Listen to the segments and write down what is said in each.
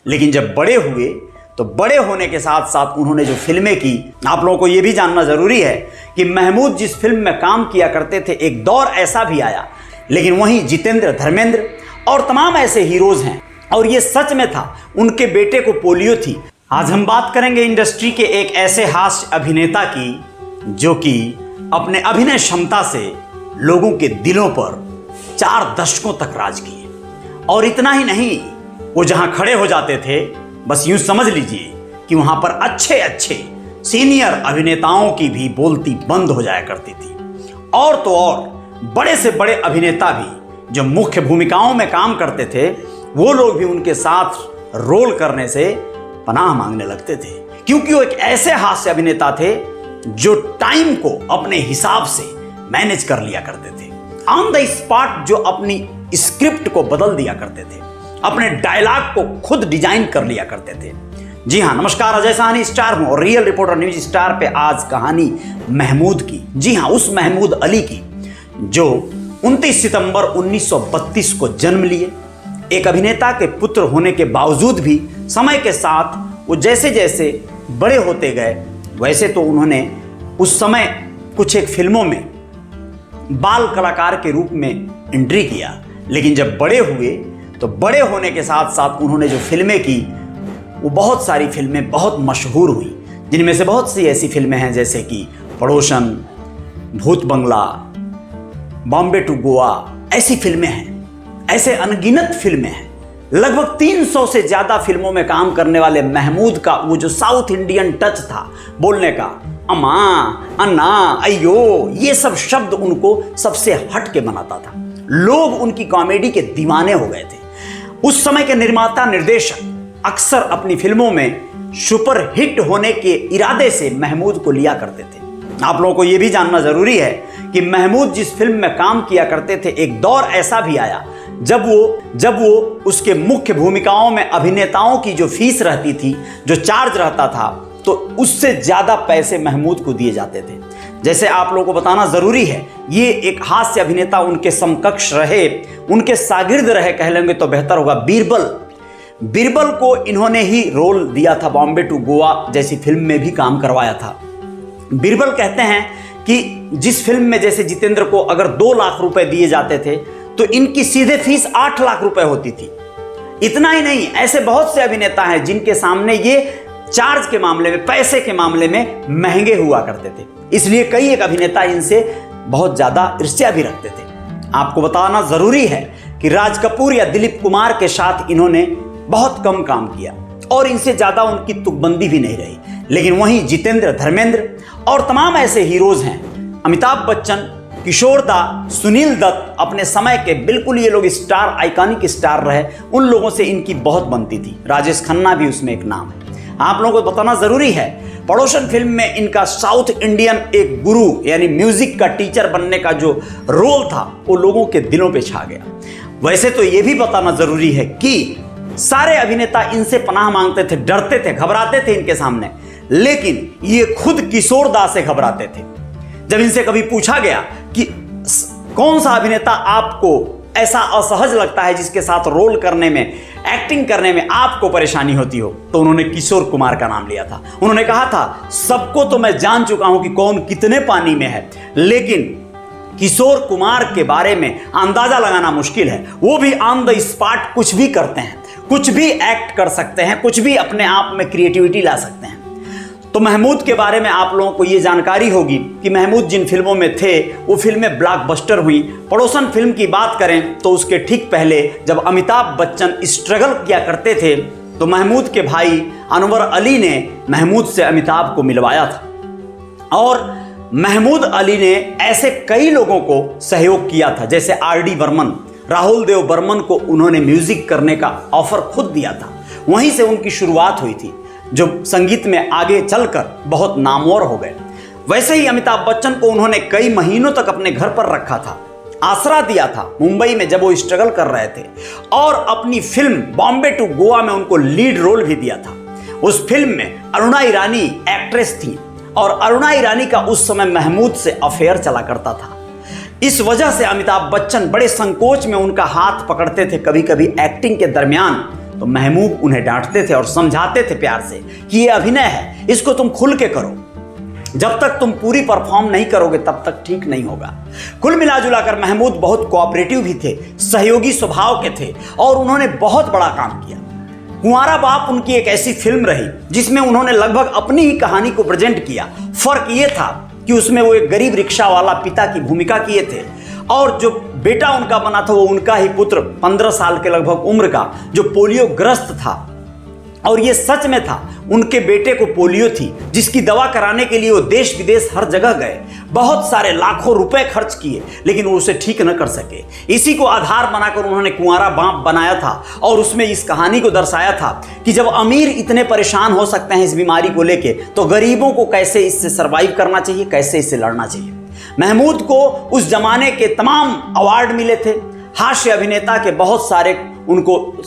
लेकिन जब बड़े हुए तो बड़े होने के साथ साथ उन्होंने जो फिल्में की, आप लोगों को यह भी जानना जरूरी है कि महमूद जिस फिल्म में काम किया करते थे एक दौर ऐसा भी आया, लेकिन वहीं जितेंद्र, धर्मेंद्र और तमाम ऐसे हीरोज हैं, और ये सच में था, उनके बेटे को पोलियो थी। आज हम बात करेंगे इंडस्ट्री के एक ऐसे हास्य अभिनेता की जो कि अपने अभिनय क्षमता से लोगों के दिलों पर 4 दशकों तक राज किए। और इतना ही नहीं, वो जहां खड़े हो जाते थे बस यूं समझ लीजिए कि वहां पर अच्छे अच्छे सीनियर अभिनेताओं की भी बोलती बंद हो जाया करती थी। और तो और बड़े से बड़े अभिनेता भी जो मुख्य भूमिकाओं में काम करते थे, वो लोग भी उनके साथ रोल करने से पनाह मांगने लगते थे, क्योंकि वो एक ऐसे हास्य अभिनेता थे जो टाइम को अपने हिसाब से मैनेज कर लिया करते थे। ऑन द स्पॉट जो अपनी स्क्रिप्ट को बदल दिया करते थे, अपने डायलॉग को खुद डिजाइन कर लिया करते थे। जी हाँ, नमस्कार, अजय साहनी स्टार हूं और रियल रिपोर्टर न्यूज स्टार पे आज कहानी महमूद की। जी हाँ, उस महमूद अली की जो 29 सितंबर 1932 को जन्म लिए। एक अभिनेता के पुत्र होने के बावजूद भी समय के साथ वो जैसे जैसे बड़े होते गए, वैसे तो उन्होंने उस समय कुछ एक फिल्मों में बाल कलाकार के रूप में एंट्री किया, लेकिन जब बड़े हुए तो बड़े होने के साथ साथ उन्होंने जो फिल्में की वो बहुत सारी फिल्में बहुत मशहूर हुई, जिनमें से बहुत सी ऐसी फिल्में हैं जैसे कि पड़ोसन, भूत बंगला, बॉम्बे टू गोवा, ऐसी फिल्में हैं, ऐसे अनगिनत फिल्में हैं। लगभग 300 से ज्यादा फिल्मों में काम करने वाले महमूद का वो जो साउथ इंडियन टच था बोलने का, अम्मा, अन्ना, अयो, ये सब शब्द उनको सबसे हट के बनाता था। लोग उनकी कॉमेडी के दीवाने हो गए थे। उस समय के निर्माता निर्देशक अक्सर अपनी फिल्मों में सुपर हिट होने के इरादे से महमूद को लिया करते थे। आप लोगों को यह भी जानना जरूरी है कि महमूद जिस फिल्म में काम किया करते थे एक दौर ऐसा भी आया जब वो उसके मुख्य भूमिकाओं में अभिनेताओं की जो फीस रहती थी, जो चार्ज रहता था, तो उससे ज्यादा पैसे महमूद को दिए जाते थे। जैसे आप लोगों को बताना जरूरी है, ये एक हास्य अभिनेता उनके समकक्ष रहे, उनके शागिर्द रहे कह लेंगे तो बेहतर होगा, बीरबल को इन्होंने ही रोल दिया था, बॉम्बे टू गोवा जैसी फिल्म में भी काम करवाया था। बीरबल कहते हैं कि जिस फिल्म में जैसे जितेंद्र को अगर 2 लाख रुपए दिए जाते थे तो इनकी सीधे फीस 8 लाख रुपए होती थी। इतना ही नहीं, ऐसे बहुत से अभिनेता हैं जिनके सामने ये चार्ज के मामले में, पैसे के मामले में महंगे हुआ करते थे, इसलिए कई एक अभिनेता इनसे बहुत ज्यादा ईर्ष्या भी रखते थे। आपको बताना जरूरी है कि राज कपूर या दिलीप कुमार के साथ इन्होंने बहुत कम काम किया और इनसे ज्यादा उनकी तुकबंदी भी नहीं रही। लेकिन वहीं जितेंद्र, धर्मेंद्र और तमाम ऐसे हीरोज हैं, अमिताभ बच्चन, किशोर दा, सुनील दत्त, अपने समय के बिल्कुल ये लोग स्टार, आइकॉनिक स्टार रहे, उन लोगों से इनकी बहुत बनती थी। राजेश खन्ना भी उसमें एक नाम है। आप लोगों को बताना जरूरी है, पड़ोसन फिल्म में इनका साउथ इंडियन एक गुरु यानी म्यूजिक का टीचर बनने का जो रोल था वो लोगों के दिलों पे छा गया। वैसे तो ये भी बताना जरूरी है कि सारे अभिनेता इनसे पनाह मांगते थे, डरते थे, घबराते थे इनके सामने, लेकिन ये खुद किशोर दा से घबराते थे। जब इनसे कभी पूछा गया कि कौन सा अभिनेता आपको ऐसा असहज लगता है जिसके साथ रोल करने में, एक्टिंग करने में आपको परेशानी होती हो, तो उन्होंने किशोर कुमार का नाम लिया था। उन्होंने कहा था, सबको तो मैं जान चुका हूं कि कौन कितने पानी में है, लेकिन किशोर कुमार के बारे में अंदाजा लगाना मुश्किल है। वो भी ऑन द स्पॉट कुछ भी करते हैं, कुछ भी एक्ट कर सकते हैं, कुछ भी अपने आप में क्रिएटिविटी ला सकते हैं। तो महमूद के बारे में आप लोगों को ये जानकारी होगी कि महमूद जिन फिल्मों में थे वो फिल्में ब्लॉकबस्टर हुई। पड़ोसन फिल्म की बात करें तो उसके ठीक पहले जब अमिताभ बच्चन स्ट्रगल किया करते थे तो महमूद के भाई अनवर अली ने महमूद से अमिताभ को मिलवाया था। और महमूद अली ने ऐसे कई लोगों को सहयोग किया था, जैसे RD बर्मन, राहुल देव बर्मन को उन्होंने म्यूजिक करने का ऑफर खुद दिया था। वहीं से उनकी शुरुआत हुई थी, जो संगीत में आगे चलकर बहुत नामवर हो गए। वैसे ही अमिताभ बच्चन को उन्होंने कई महीनों तक अपने घर पर रखा था, आसरा दिया था मुंबई में जब वो स्ट्रगल कर रहे थे, और अपनी फिल्म बॉम्बे टू गोवा में उनको लीड रोल भी दिया था। उस फिल्म में अरुणा ईरानी एक्ट्रेस थी और अरुणा ईरानी का उस समय महमूद से अफेयर चला करता था। इस वजह से अमिताभ बच्चन बड़े संकोच में उनका हाथ पकड़ते थे कभी कभी एक्टिंग के दरमियान, तो तो महबूब उन्हें डांटते थे और समझाते थे प्यार से कि ये अभिनय है, इसको तुम खुल के करो, जब तक तुम पूरी परफॉर्म नहीं करोगे तब तक ठीक नहीं होगा। कुल मिलाजुलाकर महमूद बहुत कोऑपरेटिव भी थे, सहयोगी स्वभाव के थे और उन्होंने बहुत बड़ा काम किया। कुंवारा बाप उनकी एक ऐसी फिल्म रही जिसमें उन्होंने लगभग अपनी ही कहानी को प्रेजेंट किया। फर्क ये था कि उसमें वो एक गरीब रिक्शा वाला पिता की भूमिका किए थे और जो बेटा उनका बना था वो उनका ही पुत्र 15 साल के लगभग उम्र का, जो पोलियो ग्रस्त था। और ये सच में था, उनके बेटे को पोलियो थी, जिसकी दवा कराने के लिए वो देश विदेश हर जगह गए, बहुत सारे लाखों रुपए खर्च किए, लेकिन वो उसे ठीक न कर सके। इसी को आधार बनाकर उन्होंने कुंवारा बाप बनाया था और उसमें इस कहानी को दर्शाया था कि जब अमीर इतने परेशान हो सकते हैं इस बीमारी को लेके, तो गरीबों को कैसे इससे सर्वाइव करना चाहिए, कैसे इससे लड़ना चाहिए। महमूद को उस जमाने के तमाम अवार्ड मिले थे। हास्य अभिनेता के बहुत सारे, उनको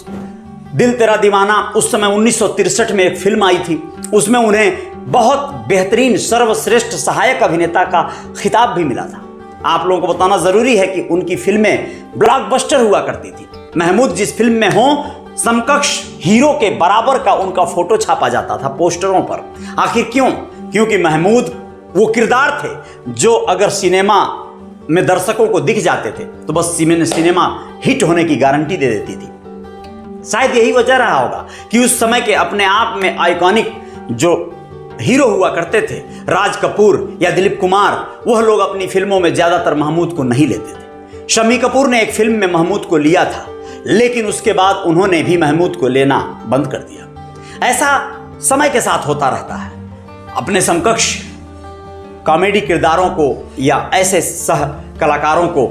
दिल तेरा दीवाना उस समय 1963 में एक फिल्म आई थी, उसमें उन्हें बहुत बेहतरीन सर्वश्रेष्ठ सहायक अभिनेता का खिताब भी मिला था। आप लोगों को बताना जरूरी है कि उनकी फिल्में ब्लॉकबस्टर हुआ करती थी। महमूद जिस फिल्म में हो, समकक्ष हीरो के बराबर का उनका फोटो छापा जाता था पोस्टरों पर। आखिर क्यों? क्योंकि महमूद वो किरदार थे जो अगर सिनेमा में दर्शकों को दिख जाते थे तो बस सिनेमा हिट होने की गारंटी दे देती थी। शायद यही वजह रहा होगा कि उस समय के अपने आप में आइकॉनिक जो हीरो हुआ करते थे, राज कपूर या दिलीप कुमार, वह लोग अपनी फिल्मों में ज्यादातर महमूद को नहीं लेते थे। शम्मी कपूर ने एक फिल्म में महमूद को लिया था, लेकिन उसके बाद उन्होंने भी महमूद को लेना बंद कर दिया। ऐसा समय के साथ होता रहता है। अपने समकक्ष कॉमेडी किरदारों को या ऐसे सह कलाकारों को,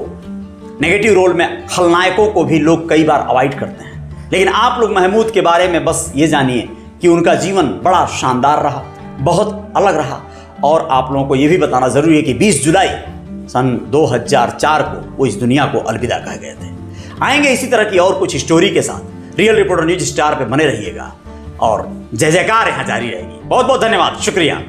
नेगेटिव रोल में खलनायकों को भी लोग कई बार अवॉइड करते हैं। लेकिन आप लोग महमूद के बारे में बस ये जानिए कि उनका जीवन बड़ा शानदार रहा, बहुत अलग रहा। और आप लोगों को ये भी बताना जरूरी है कि 20 जुलाई सन 2004 को वो इस दुनिया को अलविदा कह गए थे। आएंगे इसी तरह की और कुछ स्टोरी के साथ। रियल रिपोर्टर न्यूज स्टार पे बने रहिएगा और जय जयकार यहाँ जारी रहेगी। बहुत बहुत धन्यवाद, शुक्रिया।